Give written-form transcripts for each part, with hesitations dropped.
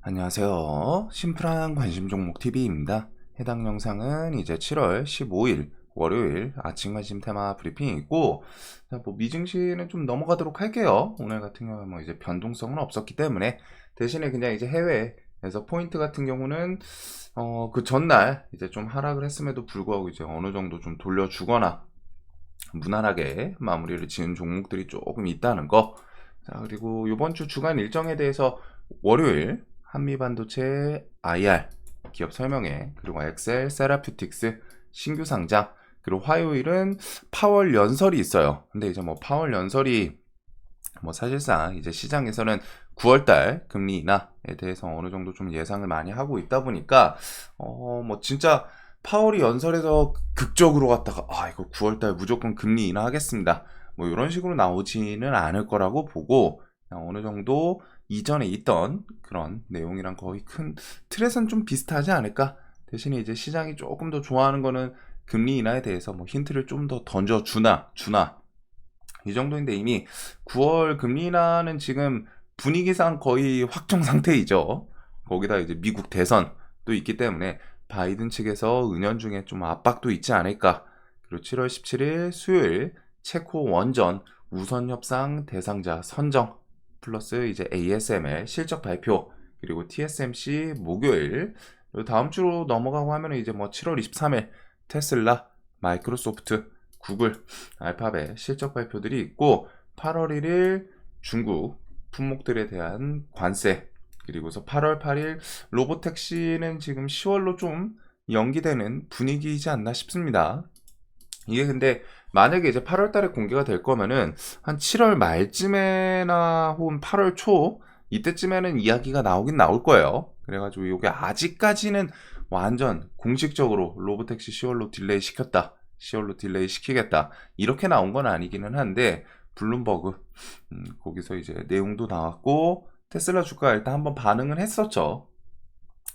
안녕하세요. 심플한 관심 종목 TV입니다. 해당 영상은 이제 7월 15일 월요일 아침 관심 테마 브리핑이고, 자, 미증시는 좀 넘어가도록 할게요. 오늘 같은 경우는 이제 변동성은 없었기 때문에 대신에 그냥 이제 해외에서 포인트 같은 경우는 그 전날 이제 좀 하락을 했음에도 불구하고 이제 어느 정도 좀 돌려주거나 무난하게 마무리를 지은 종목들이 조금 있다는 거. 자, 그리고 이번 주 주간 일정에 대해서 월요일 한미반도체 IR 기업 설명회, 그리고 엑셀 세라퓨틱스 신규 상장, 그리고 화요일은 파월 연설이 있어요. 근데 이제 파월 연설이 사실상 이제 시장에서는 9월달 금리 인하에 대해서 어느 정도 좀 예상을 많이 하고 있다 보니까 진짜 파월이 연설에서 극적으로 갔다가 이거 9월달 무조건 금리 인하하겠습니다, 이런 식으로 나오지는 않을 거라고 보고, 그냥 어느 정도 이전에 있던 그런 내용이랑 거의 큰 틀에선 좀 비슷하지 않을까. 대신에 이제 시장이 조금 더 좋아하는 거는 금리 인하에 대해서 힌트를 좀 더 던져주나 이 정도인데, 이미 9월 금리 인하는 지금 분위기상 거의 확정 상태이죠. 거기다 이제 미국 대선도 있기 때문에 바이든 측에서 은연중에 좀 압박도 있지 않을까. 그리고 7월 17일 수요일 체코 원전 우선 협상 대상자 선정 플러스 이제 ASML 실적 발표, 그리고 TSMC 목요일, 그리고 다음 주로 넘어가고 하면 이제 7월 23일 테슬라, 마이크로소프트, 구글, 알파벳 실적 발표들이 있고, 8월 1일 중국 품목들에 대한 관세, 그리고서 8월 8일 로보택시는 지금 10월로 좀 연기되는 분위기이지 않나 싶습니다. 이게 근데 만약에 이제 8월 달에 공개가 될 거면은 한 7월 말쯤에나 혹은 8월 초 이때쯤에는 이야기가 나오긴 나올 거예요. 그래가지고 이게 아직까지는 완전 공식적으로 로보택시 10월로 딜레이 시켰다, 10월로 딜레이 시키겠다, 이렇게 나온 건 아니기는 한데, 블룸버그 거기서 이제 내용도 나왔고 테슬라 주가 일단 한번 반응을 했었죠.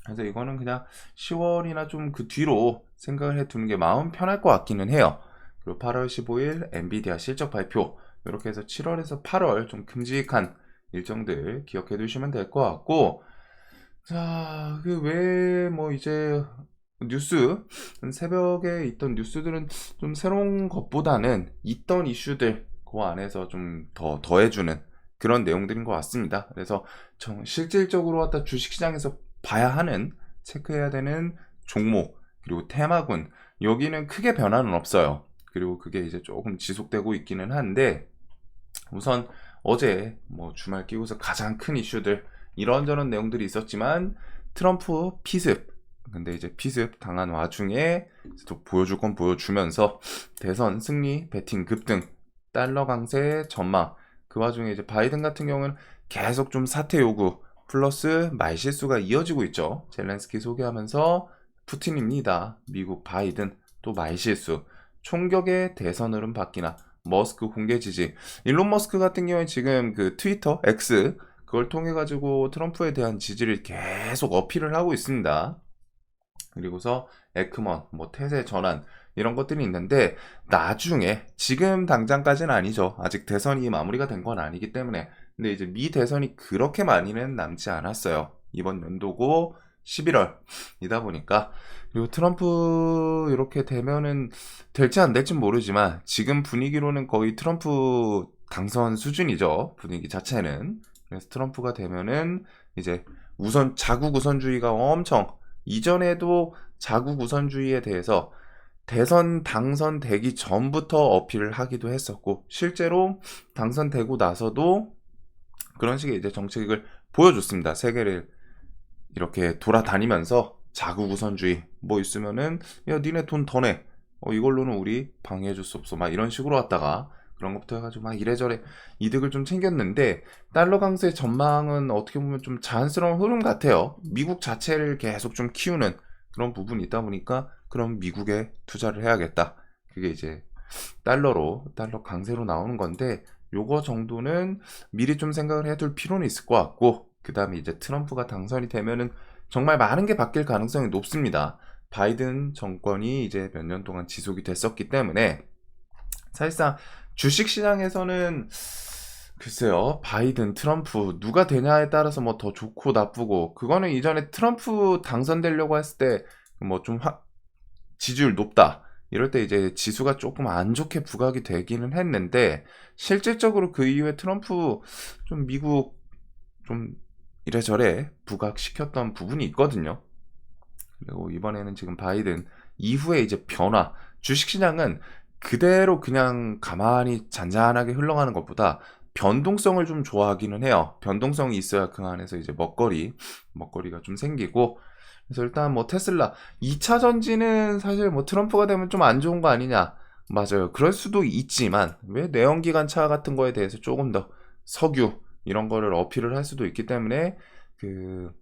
그래서 이거는 그냥 10월이나 좀 그 뒤로 생각을 해두는 게 마음 편할 것 같기는 해요. 그리고 8월 15일 엔비디아 실적 발표, 이렇게 해서 7월에서 8월 좀 큼직한 일정들 기억해 두시면 될 것 같고, 자, 그 외에 이제 뉴스, 새벽에 있던 뉴스들은 좀 새로운 것보다는 있던 이슈들 그 안에서 좀 더 더해주는 그런 내용들인 것 같습니다. 그래서 실질적으로 갖다 주식시장에서 봐야 하는, 체크해야 되는 종목, 그리고 테마군, 여기는 크게 변화는 없어요. 그리고 그게 이제 조금 지속되고 있기는 한데, 우선 어제 주말 끼고서 가장 큰 이슈들 이런저런 내용들이 있었지만, 트럼프 피습, 근데 이제 피습 당한 와중에 또 보여줄 건 보여주면서 대선 승리 베팅 급등, 달러 강세 전망, 그 와중에 이제 바이든 같은 경우는 계속 좀 사퇴 요구 플러스 말실수가 이어지고 있죠. 젤렌스키 소개하면서 푸틴입니다, 미국 바이든, 또 말실수, 총격의 대선 흐름 바뀌나, 머스크 공개 지지. 일론 머스크 같은 경우에 지금 그 트위터 X 그걸 통해 가지고 트럼프에 대한 지지를 계속 어필을 하고 있습니다. 그리고서 에크먼, 태세 전환, 이런 것들이 있는데, 나중에, 지금 당장까지는 아니죠. 아직 대선이 마무리가 된 건 아니기 때문에. 근데 이제 미 대선이 그렇게 많이는 남지 않았어요. 이번 연도고 11월이다 보니까. 그리고 트럼프 이렇게 되면은 될지 안 될지 모르지만 지금 분위기로는 거의 트럼프 당선 수준이죠. 분위기 자체는. 그래서 트럼프가 되면은 이제 자국 우선주의가 엄청, 이전에도 자국 우선주의에 대해서 대선 당선되기 전부터 어필을 하기도 했었고, 실제로 당선되고 나서도 그런 식의 이제 정책을 보여줬습니다. 세계를 이렇게 돌아다니면서 자국 우선주의 있으면은 야 니네 돈 더 내, 이걸로는 우리 방해해줄 수 없어, 이런 식으로 왔다가 그런 것부터 해가지고 이래저래 이득을 좀 챙겼는데, 달러 강세 전망은 어떻게 보면 좀 자연스러운 흐름 같아요. 미국 자체를 계속 좀 키우는 그런 부분이 있다 보니까 그럼 미국에 투자를 해야겠다, 그게 이제 달러 강세로 나오는 건데, 요거 정도는 미리 좀 생각을 해둘 필요는 있을 것 같고, 그 다음에 이제 트럼프가 당선이 되면은 정말 많은 게 바뀔 가능성이 높습니다. 바이든 정권이 이제 몇 년 동안 지속이 됐었기 때문에 사실상 주식시장에서는 글쎄요, 바이든, 트럼프 누가 되냐에 따라서 뭐 더 좋고 나쁘고 그거는 이전에 트럼프 당선되려고 했을 때 뭐 좀 지지율 높다 이럴 때 이제 지수가 조금 안 좋게 부각이 되기는 했는데 실질적으로 그 이후에 트럼프 좀 미국 좀 이래저래 부각시켰던 부분이 있거든요. 그리고 이번에는 지금 바이든 이후에 이제 변화, 주식시장은 그대로 그냥 가만히 잔잔하게 흘러가는 것보다 변동성을 좀 좋아하기는 해요. 변동성이 있어야 그 안에서 이제 먹거리가 좀 생기고. 그래서 일단 뭐 테슬라 2차 전지는 사실 뭐 트럼프가 되면 좀 안 좋은 거 아니냐. 맞아요. 그럴 수도 있지만 왜 내연기관 차 같은 거에 대해서 조금 더 석유 이런 거를 어필을 할 수도 있기 때문에 그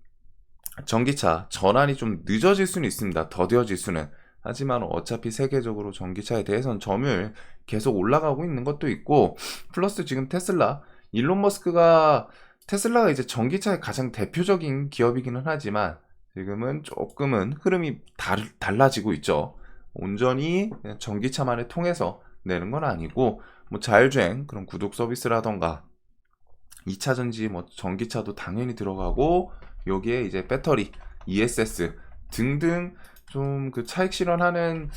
전기차 전환이 좀 늦어질 수는 있습니다. 더뎌질 수는. 하지만 어차피 세계적으로 전기차에 대해서는 점유율 계속 올라가고 있는 것도 있고, 플러스 지금 일론 머스크가 테슬라가 이제 전기차의 가장 대표적인 기업이기는 하지만 지금은 조금은 흐름이 달라지고 있죠. 온전히 그냥 전기차만을 통해서 내는 건 아니고 뭐 자율주행 그런 구독 서비스라던가 2차 전지 뭐 전기차도 당연히 들어가고 여기에 이제 배터리, ESS 등등 좀 그 차익 실현하는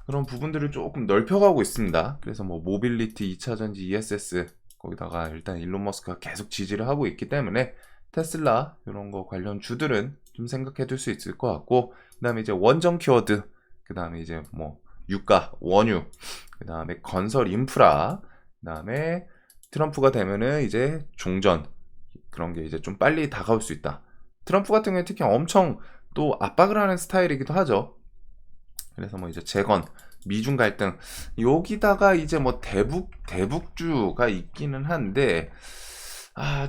그런 부분들을 조금 넓혀가고 있습니다. 그래서 뭐 모빌리티, 2차 전지, ESS 거기다가 일단 일론 머스크가 계속 지지를 하고 있기 때문에 테슬라 이런 거 관련 주들은 좀 생각해 둘 수 있을 것 같고 그다음에 이제 원전 키워드 그다음에 이제 뭐 유가, 원유 그다음에 건설 인프라 그다음에 트럼프가 되면은 이제 종전 그런 게 이제 좀 빨리 다가올 수 있다. 트럼프 같은 경우에 특히 엄청 또 압박을 하는 스타일이기도 하죠. 그래서 뭐 이제 재건, 미중 갈등 여기다가 이제 뭐 대북주가 있기는 한데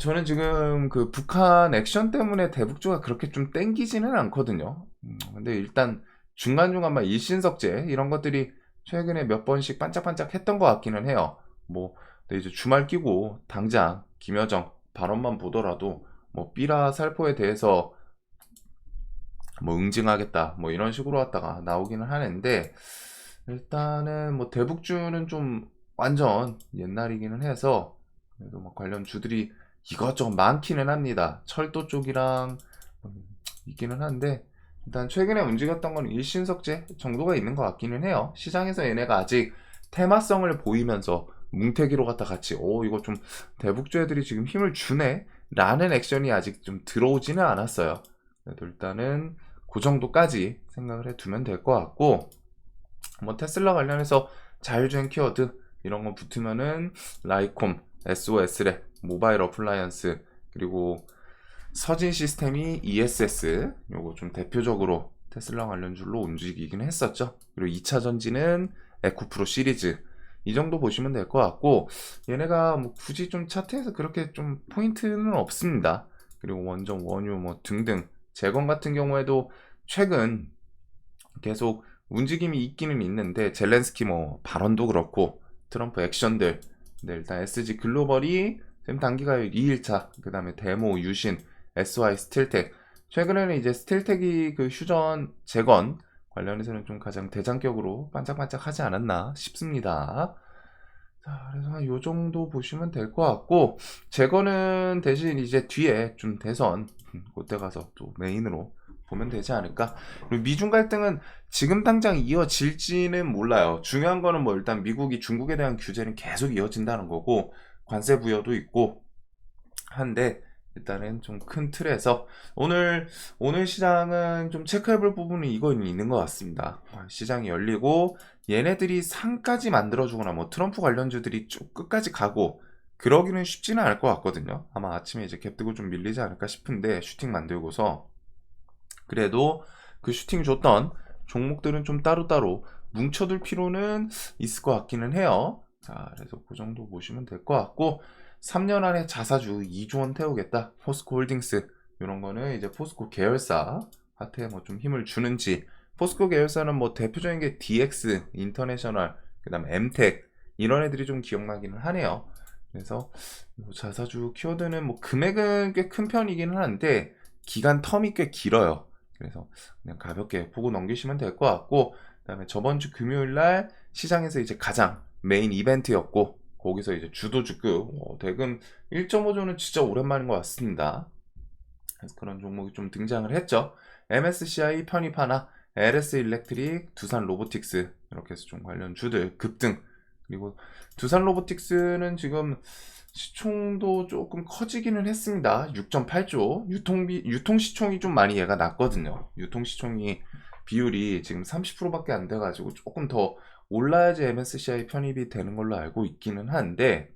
저는 지금 그 북한 액션 때문에 대북주가 그렇게 좀 땡기지는 않거든요. 근데 일단 중간중간 막 일신석재 이런 것들이 최근에 몇 번씩 반짝반짝 했던 것 같기는 해요. 뭐 근데 이제 주말 끼고 당장 김여정 발언만 보더라도 뭐 삐라 살포에 대해서 뭐 응징하겠다 뭐 이런 식으로 왔다가 나오기는 하는데 일단은 뭐 대북주는 좀 완전 옛날이기는 해서 그래도 뭐 관련 주들이 이것저것 많기는 합니다. 철도 쪽이랑 있기는 한데 일단 최근에 움직였던 건 일신석재 정도가 있는 것 같기는 해요. 시장에서 얘네가 아직 테마성을 보이면서 뭉태기로 갖다 같이 이거 좀 대북주 애들이 지금 힘을 주네 라는 액션이 아직 좀 들어오지는 않았어요. 그래도 일단은 그 정도까지 생각을 해두면 될 것 같고 뭐 테슬라 관련해서 자율주행 키워드 이런 거 붙으면은 라이콤, SOS랩, 모바일 어플라이언스 그리고 서진 시스템이 ESS 요거 좀 대표적으로 테슬라 관련 줄로 움직이긴 했었죠. 그리고 2차 전지는 에코프로 시리즈 이 정도 보시면 될 것 같고 얘네가 뭐 굳이 좀 차트에서 그렇게 좀 포인트는 없습니다. 그리고 원전, 원유 뭐 등등 재건 같은 경우에도 최근 계속 움직임이 있기는 있는데 젤렌스키 뭐 발언도 그렇고 트럼프 액션들 근데 일단 SG 글로벌이 지금 단기가요 2일차 그 다음에 데모 유신 SY 스틸텍 최근에는 이제 스틸텍이 그 휴전 재건 관련해서는 좀 가장 대장격으로 반짝반짝 하지 않았나 싶습니다. 자, 그래서 요 정도 보시면 될 것 같고 재건은 대신 이제 뒤에 좀 대선 그때 가서 또 메인으로 보면 되지 않을까. 그리고 미중 갈등은 지금 당장 이어질지는 몰라요. 중요한 거는 뭐 일단 미국이 중국에 대한 규제는 계속 이어진다는 거고 관세 부여도 있고 한데 일단은 좀 큰 틀에서 오늘 시장은 좀 체크해볼 부분이 이건 있는 것 같습니다. 시장이 열리고 얘네들이 상까지 만들어주거나 뭐 트럼프 관련주들이 쭉 끝까지 가고 그러기는 쉽지는 않을 것 같거든요. 아마 아침에 이제 갭 뜨고 좀 밀리지 않을까 싶은데 슈팅 만들고서 그래도 그 슈팅 줬던 종목들은 좀 따로따로 뭉쳐둘 필요는 있을 것 같기는 해요. 자, 그래서 그 정도 보시면 될 것 같고 3년 안에 자사주 2조 원 태우겠다. 포스코 홀딩스 이런 거는 이제 포스코 계열사한테 뭐 좀 힘을 주는지 포스코 계열사는 뭐 대표적인 게 DX, 인터내셔널, 그다음에 엠텍 이런 애들이 좀 기억나기는 하네요. 그래서 뭐 자사주 키워드는 뭐 금액은 꽤 큰 편이기는 한데 기간 텀이 꽤 길어요. 그래서 그냥 가볍게 보고 넘기시면 될 것 같고 그다음에 저번 주 금요일 날 시장에서 이제 가장 메인 이벤트였고 거기서 이제 주도주급 대금 1.5조는 진짜 오랜만인 것 같습니다. 그래서 그런 종목이 좀 등장을 했죠. MSCI 편입 하나, LS 일렉트릭, 두산 로보틱스 이렇게 해서 좀 관련 주들 급등. 그리고 두산 로보틱스는 지금 시총도 조금 커지기는 했습니다. 6.8조. 유통 시총이 좀 많이 얘가 낮거든요. 유통 시총이 비율이 지금 30%밖에 안 돼가지고 조금 더 올라야지 MSCI 편입이 되는 걸로 알고 있기는 한데,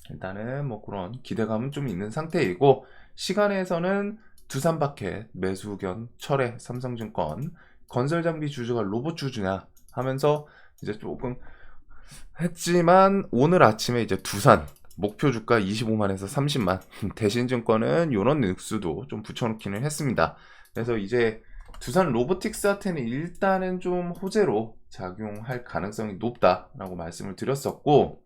일단은 뭐 그런 기대감은 좀 있는 상태이고, 시간에서는 두산바켓, 매수견, 철회, 삼성증권, 건설장비 주주가 로봇 주주냐 하면서 이제 조금 했지만, 오늘 아침에 이제 두산 목표 주가 25만에서 30만, 대신증권은 요런 뉴스도 좀 붙여놓기는 했습니다. 그래서 이제 두산 로보틱스한테는 일단은 좀 호재로 작용할 가능성이 높다라고 말씀을 드렸었고,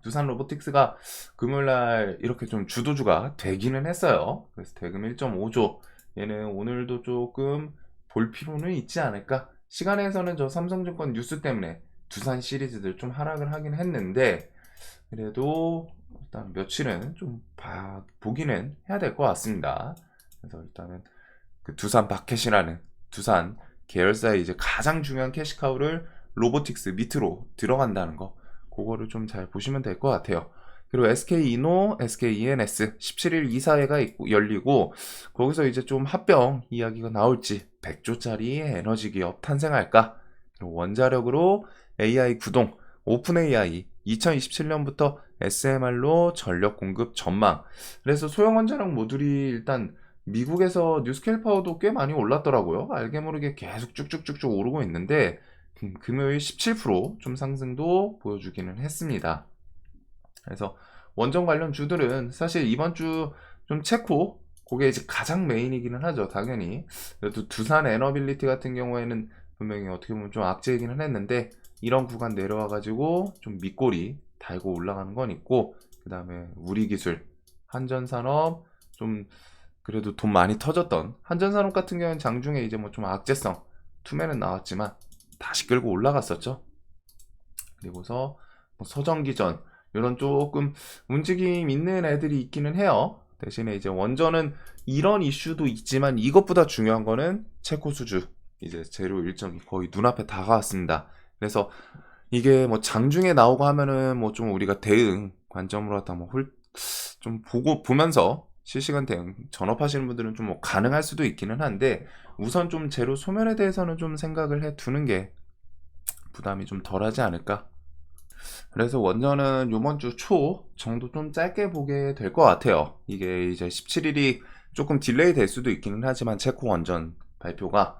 두산 로보틱스가 금요일날 이렇게 좀 주도주가 되기는 했어요. 그래서 대금 1.5조, 얘는 오늘도 조금 볼 필요는 있지 않을까. 시간에서는 저 삼성증권 뉴스 때문에 두산 시리즈들 좀 하락을 하긴 했는데, 그래도 일단 며칠은 좀 보기는 해야 될 것 같습니다. 그래서 일단은 그 두산 바켓이라는 두산 계열사의 이제 가장 중요한 캐시카우를 로보틱스 밑으로 들어간다는 거, 그거를 좀 잘 보시면 될 것 같아요. 그리고 SK이노, SKENS 17일 이사회가 열리고, 거기서 이제 좀 합병 이야기가 나올지, 100조짜리 에너지 기업 탄생할까, 그리고 원자력으로 AI 구동, 오픈 AI 2027년부터 SMR로 전력 공급 전망. 그래서 소형 원자력 모듈이 일단 미국에서 뉴스케일 파워도 꽤 많이 올랐더라고요. 알게 모르게 계속 쭉쭉쭉쭉 오르고 있는데, 금요일 17%좀 상승도 보여주기는 했습니다. 그래서 원전 관련 주들은 사실 이번 주 좀 체코, 그게 이제 가장 메인이기는 하죠, 당연히. 그래도 두산 에너빌리티 같은 경우에는 분명히 어떻게 보면 좀 악재이기는 했는데, 이런 구간 내려와가지고 좀 밑꼬리 달고 올라가는 건 있고, 그 다음에 우리기술, 한전산업, 좀 그래도 돈 많이 터졌던 한전산업 같은 경우는 장중에 이제 뭐 좀 악재성 투매는 나왔지만 다시 끌고 올라갔었죠. 그리고서 뭐 서정기전 이런 조금 움직임 있는 애들이 있기는 해요. 대신에 이제 원전은 이런 이슈도 있지만, 이것보다 중요한 거는 체코 수주 이제 재료 일정이 거의 눈앞에 다가왔습니다. 그래서 이게 뭐 장중에 나오고 하면은 뭐 좀 우리가 대응 관점으로 다 뭐 좀 보면서 실시간 대응 전업하시는 분들은 좀 뭐 가능할 수도 있기는 한데, 우선 좀 재료 소멸에 대해서는 좀 생각을 해 두는 게 부담이 좀 덜하지 않을까. 그래서 원전은 요번 주 초 정도 좀 짧게 보게 될 것 같아요. 이게 이제 17일이 조금 딜레이 될 수도 있기는 하지만, 체코 원전 발표가.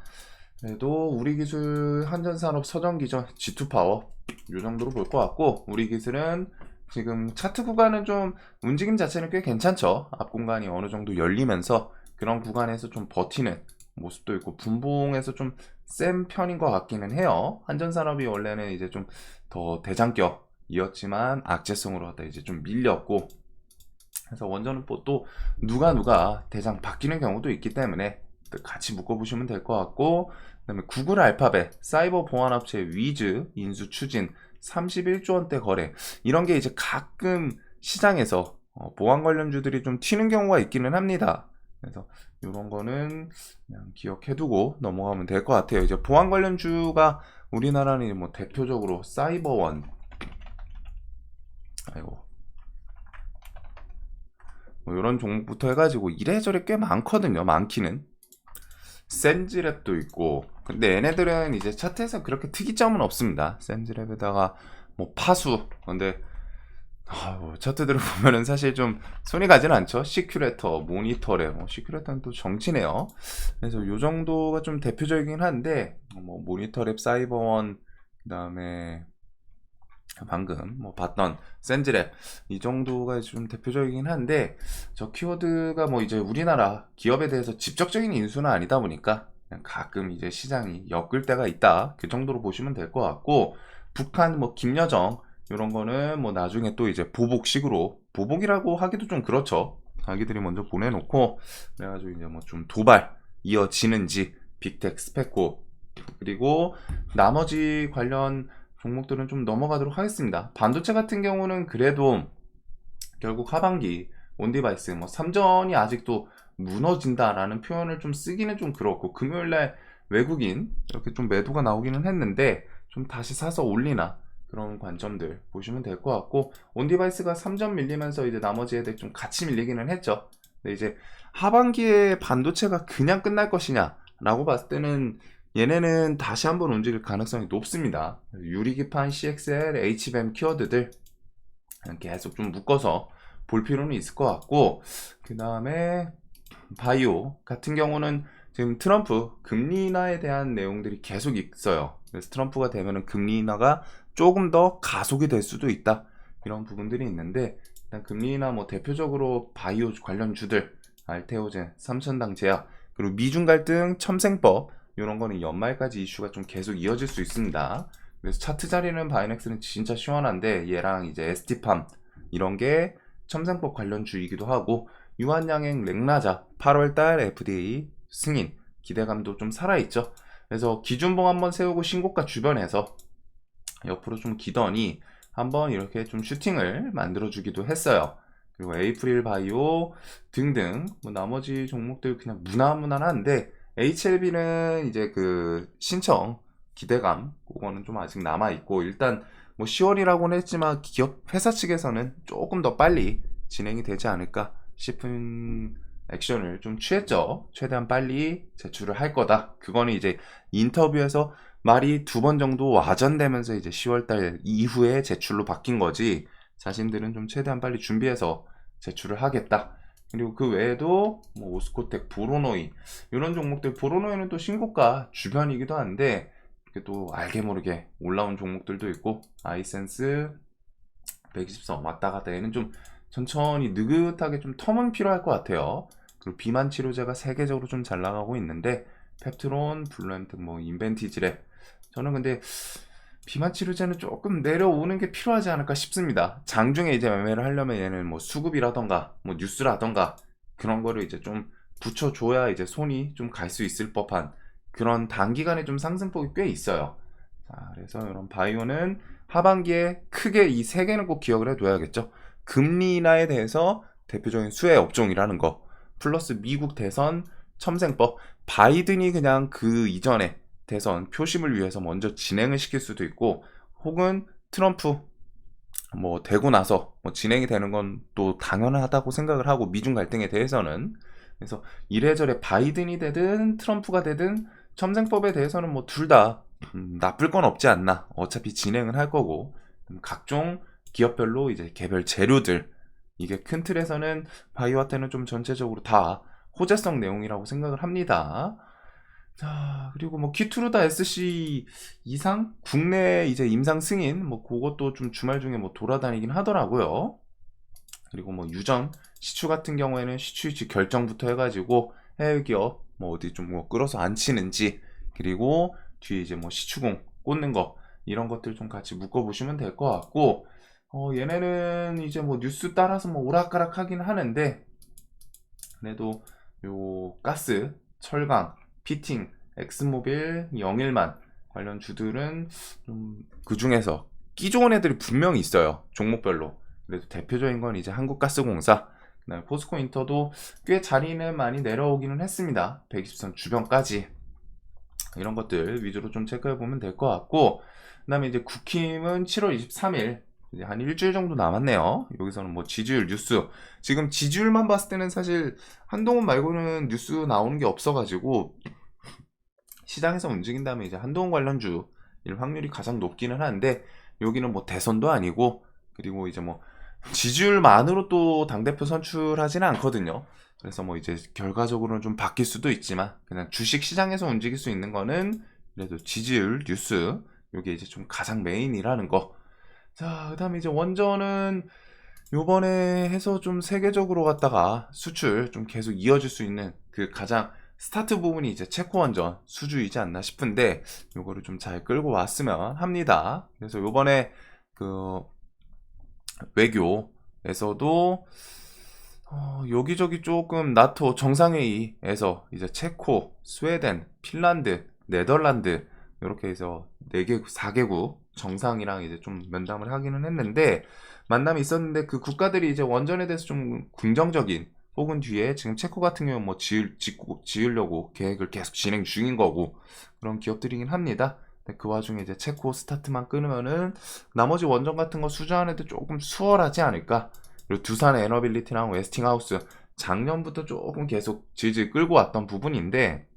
그래도 우리기술, 한전산업, 서정기전, G2파워 요 정도로 볼 것 같고, 우리기술은 지금 차트 구간은 좀 움직임 자체는 꽤 괜찮죠. 앞 공간이 어느 정도 열리면서 그런 구간에서 좀 버티는 모습도 있고, 분봉에서 좀 센 편인 것 같기는 해요. 한전산업이 원래는 이제 좀 더 대장격이었지만 악재성으로 하다 이제 좀 밀렸고, 그래서 원전은 또 누가 대장 바뀌는 경우도 있기 때문에 같이 묶어보시면 될 것 같고, 그 다음에 구글 알파벳, 사이버 보안업체 위즈 인수 추진 31조 원대 거래, 이런 게 이제 가끔 시장에서 보안 관련주들이 좀 튀는 경우가 있기는 합니다. 그래서 이런 거는 그냥 기억해두고 넘어가면 될 것 같아요. 이제 보안 관련주가 우리나라는 뭐 대표적으로 사이버원, 아이고, 뭐 이런 종목부터 해가지고 이래저래 꽤 많거든요. 많기는. 센즈랩도 있고, 근데 얘네들은 이제 차트에서 그렇게 특이점은 없습니다. 센즈랩에다가 뭐 파수, 근데 차트들을 보면은 사실 좀 손이 가진 않죠. 시큐레터, 모니터래, 뭐 시큐레터는 또 정치네요. 그래서 요 정도가 좀 대표적이긴 한데, 뭐 모니터랩, 사이버원, 그 다음에 방금 뭐 봤던 센즈랩, 이 정도가 좀 대표적이긴 한데, 저 키워드가 뭐 이제 우리나라 기업에 대해서 직접적인 인수는 아니다 보니까 그냥 가끔 이제 시장이 엮을 때가 있다, 그 정도로 보시면 될 것 같고, 북한 뭐 김여정 이런 거는 뭐 나중에 또 이제 보복식으로, 보복이라고 하기도 좀 그렇죠. 자기들이 먼저 보내놓고 그래가지고 이제 뭐 좀 도발 이어지는지, 빅텍, 스페코, 그리고 나머지 관련 종목들은 좀 넘어가도록 하겠습니다. 반도체 같은 경우는 그래도 결국 하반기 온디바이스 뭐 삼전이 아직도 무너진다라는 표현을 좀 쓰기는 좀 그렇고, 금요일날 외국인 이렇게 좀 매도가 나오기는 했는데 좀 다시 사서 올리나 그런 관점들 보시면 될 것 같고, 온디바이스가 3점 밀리면서 이제 나머지 애들 좀 같이 밀리기는 했죠. 근데 이제 하반기에 반도체가 그냥 끝날 것이냐 라고 봤을 때는 얘네는 다시 한번 움직일 가능성이 높습니다. 유리기판, CXL, HBM 키워드들 계속 좀 묶어서 볼 필요는 있을 것 같고, 그 다음에 바이오 같은 경우는 지금 트럼프 금리 인하에 대한 내용들이 계속 있어요. 그래서 트럼프가 되면은 금리 인하가 조금 더 가속이 될 수도 있다, 이런 부분들이 있는데, 일단 금리 인하 뭐 대표적으로 바이오 관련 주들 알테오젠, 삼천당 제약, 그리고 미중 갈등, 첨생법, 이런 거는 연말까지 이슈가 좀 계속 이어질 수 있습니다. 그래서 차트 자리는 바이넥스는 진짜 시원한데, 얘랑 이제 ST팜 이런 게 첨생법 관련 주이기도 하고, 유한양행 렉나자 8월달 FDA 승인 기대감도 좀 살아있죠. 그래서 기준봉 한번 세우고 신고가 주변에서 옆으로 좀 기더니 한번 이렇게 좀 슈팅을 만들어주기도 했어요. 그리고 에이프릴 바이오 등등 뭐 나머지 종목들 그냥 무난무난한데, HLB는 이제 그 신청 기대감 그거는 좀 아직 남아있고, 일단 뭐 10월이라고는 했지만 기업 회사 측에서는 조금 더 빨리 진행이 되지 않을까 싶은 액션을 좀 취했죠. 최대한 빨리 제출을 할 거다. 그거는 이제 인터뷰에서 말이 2번 정도 와전되면서 이제 10월달 이후에 제출로 바뀐 거지, 자신들은 좀 최대한 빨리 준비해서 제출을 하겠다. 그리고 그 외에도 뭐 오스코텍, 보로노이 이런 종목들, 보로노이는 또 신고가 주변이기도 한데 이렇게 또 알게 모르게 올라온 종목들도 있고, 아이센스 124 왔다 갔다, 얘는 좀 천천히 느긋하게 좀 텀은 필요할 것 같아요. 그리고 비만 치료제가 세계적으로 좀 잘 나가고 있는데, 펩트론, 블루엔텍, 뭐 인벤티지랩, 저는 근데 비만 치료제는 조금 내려오는 게 필요하지 않을까 싶습니다. 장중에 이제 매매를 하려면 얘는 뭐 수급이라던가 뭐 뉴스라던가 그런 거를 이제 좀 붙여줘야 이제 손이 좀 갈 수 있을 법한 그런 단기간에 좀 상승폭이 꽤 있어요. 자, 그래서 이런 바이오는 하반기에 크게 이 세 개는 꼭 기억을 해둬야겠죠. 금리 인하에 대해서 대표적인 수혜 업종이라는 거, 플러스 미국 대선, 첨생법, 바이든이 그냥 그 이전에 대선 표심을 위해서 먼저 진행을 시킬 수도 있고, 혹은 트럼프 뭐 되고 나서 뭐 진행이 되는 건 또 당연하다고 생각을 하고, 미중 갈등에 대해서는. 그래서 이래저래 바이든이 되든 트럼프가 되든 첨생법에 대해서는 뭐 둘 다 나쁠 건 없지 않나. 어차피 진행을 할 거고, 각종 기업별로 이제 개별 재료들, 이게 큰 틀에서는 바이오한테는 좀 전체적으로 다 호재성 내용이라고 생각을 합니다. 자, 그리고 뭐 키투르다 SC 이상 국내 이제 임상 승인 뭐 그것도 좀 주말 중에 뭐 돌아다니긴 하더라고요. 그리고 뭐 유전 시추 같은 경우에는 시추 유치 결정부터 해가지고 해외 기업 뭐 어디 좀 뭐 끌어서 앉히는지, 그리고 뒤에 이제 뭐 시추공 꽂는 거, 이런 것들 좀 같이 묶어보시면 될 것 같고, 얘네는 이제 뭐 뉴스 따라서 뭐 오락가락 하긴 하는데, 그래도 요 가스, 철강, 피팅, 엑스모빌, 영일만 관련 주들은 좀 그 중에서 끼 좋은 애들이 분명히 있어요. 종목별로. 그래도 대표적인 건 이제 한국가스공사, 그다음에 포스코인터도 꽤 자리는 많이 내려오기는 했습니다. 120선 주변까지. 이런 것들 위주로 좀 체크해 보면 될 것 같고, 그다음에 이제 국힘은 7월 23일, 이제 한 일주일 정도 남았네요. 여기서는 뭐 지지율 뉴스, 지금 지지율만 봤을 때는 사실 한동훈 말고는 뉴스 나오는 게 없어가지고 시장에서 움직인 다음에 이제 한동훈 관련주 일 확률이 가장 높기는 한데, 여기는 뭐 대선도 아니고, 그리고 이제 뭐 지지율만으로 또 당대표 선출하지는 않거든요. 그래서 뭐 이제 결과적으로는 좀 바뀔 수도 있지만, 그냥 주식 시장에서 움직일 수 있는 거는 그래도 지지율 뉴스, 요게 이제 좀 가장 메인이라는 거. 자, 그 다음에 이제 원전은 요번에 해서 좀 세계적으로 갔다가 수출 좀 계속 이어질 수 있는 그 가장 스타트 부분이 이제 체코 원전 수주이지 않나 싶은데, 요거를 좀 잘 끌고 왔으면 합니다. 그래서 요번에 그 외교에서도 여기저기 조금 나토 정상회의에서 이제 체코, 스웨덴, 핀란드, 네덜란드 이렇게 해서 4개국, 4개국 정상이랑 이제 좀 면담을 하기는 했는데, 만남이 있었는데 그 국가들이 이제 원전에 대해서 좀 긍정적인, 혹은 뒤에 지금 체코 같은 경우는 뭐 지으려고 계획을 계속 진행 중인 거고, 그런 기업들이긴 합니다. 근데 그 와중에 이제 체코 스타트만 끊으면은 나머지 원전 같은 거 수주하는데 조금 수월하지 않을까. 그리고 두산 에너빌리티랑 웨스팅하우스 작년부터 조금 계속 질질 끌고 왔던 부분인데,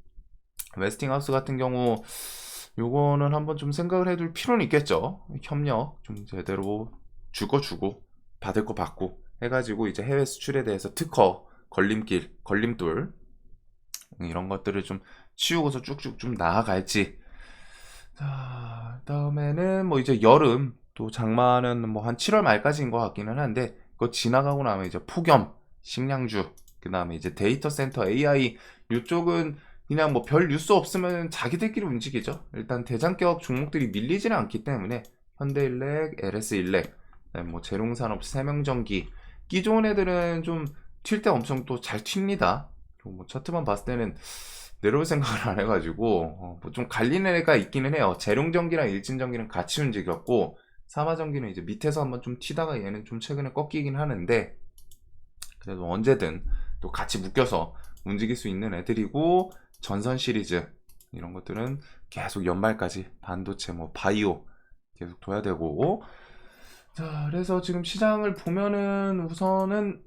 웨스팅하우스 같은 경우 요거는 한번 좀 생각을 해둘 필요는 있겠죠. 협력 좀 제대로 줄 거 주고 받을 거 받고 해가지고 이제 해외 수출에 대해서 특허, 걸림길, 걸림돌 이런 것들을 좀 치우고서 쭉쭉 좀 나아갈지. 자, 다음에는 뭐 이제 여름 또 장마는 뭐 한 7월 말까지인 것 같기는 한데, 그거 지나가고 나면 이제 폭염, 식량주, 그 다음에 이제 데이터 센터, AI 이쪽은 그냥 뭐 별 뉴스 없으면 자기들끼리 움직이죠. 일단 대장격 종목들이 밀리지는 않기 때문에 현대일렉, LS일렉, 그다음에 뭐 재롱산업, 세명전기 끼 좋은 애들은 좀 튈 때 엄청 또 잘 튑니다. 그리고 뭐 차트만 봤을 때는 내려올 생각을 안 해가지고 뭐 좀 갈리는 애가 있기는 해요. 재룡전기랑 일진전기는 같이 움직였고, 사마전기는 이제 밑에서 한번 좀 튀다가 얘는 좀 최근에 꺾이긴 하는데, 그래도 언제든 또 같이 묶여서 움직일 수 있는 애들이고, 전선 시리즈 이런 것들은 계속 연말까지 반도체 뭐 바이오 계속 둬야 되고. 자, 그래서 지금 시장을 보면은 우선은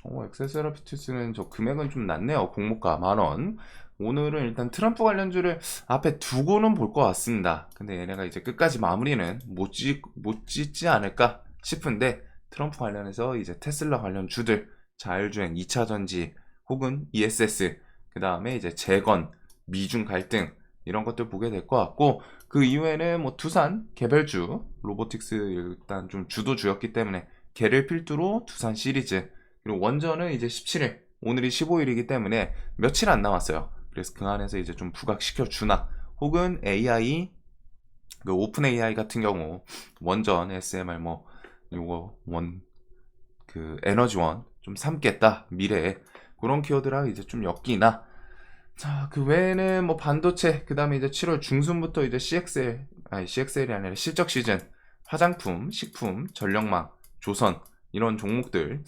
엑세세라피투스는 저 금액은 좀 낮네요. 공모가 10,000원. 오늘은 일단 트럼프 관련주를 앞에 두고는 볼 것 같습니다. 근데 얘네가 이제 끝까지 마무리는 못 짓지 않을까 싶은데, 트럼프 관련해서 이제 테슬라 관련 주들, 자율주행, 2차 전지, 혹은 ESS, 그 다음에 이제 재건, 미중 갈등, 이런 것들 보게 될 것 같고, 그 이후에는 뭐 두산, 개별주, 로보틱스 일단 좀 주도주였기 때문에 걔를 필두로 두산 시리즈, 그리고 원전은 이제 17일, 오늘이 15일이기 때문에 며칠 안 남았어요. 그래서 그 안에서 이제 좀 부각시켜 주나, 혹은 AI, 그 오픈 AI 같은 경우 원전 SMR 뭐 요거 그 에너지원 좀 삼겠다 미래에, 그런 키워드랑 이제 좀 엮이나. 자, 그 외에는 뭐 반도체, 그 다음에 이제 7월 중순부터 이제 CXL이 아니라 실적 시즌, 화장품, 식품, 전력망, 조선, 이런 종목들은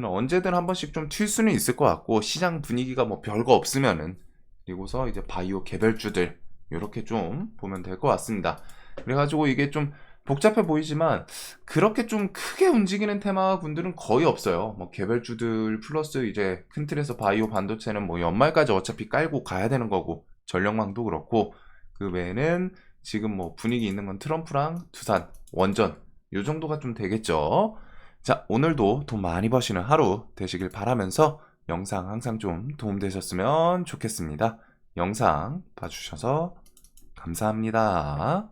언제든 한 번씩 좀 튈 수는 있을 것 같고, 시장 분위기가 뭐 별거 없으면은, 그리고서 이제 바이오 개별주들, 이렇게 좀 보면 될 것 같습니다. 그래가지고 이게 좀 복잡해 보이지만 그렇게 좀 크게 움직이는 테마군들은 거의 없어요. 뭐 개별주들 플러스 이제 큰 틀에서 바이오 반도체는 뭐 연말까지 어차피 깔고 가야 되는 거고, 전력망도 그렇고, 그 외에는 지금 뭐 분위기 있는 건 트럼프랑 두산, 원전 요 정도가 좀 되겠죠. 자, 오늘도 돈 많이 버시는 하루 되시길 바라면서 영상 항상 좀 도움되셨으면 좋겠습니다. 영상 봐주셔서 감사합니다.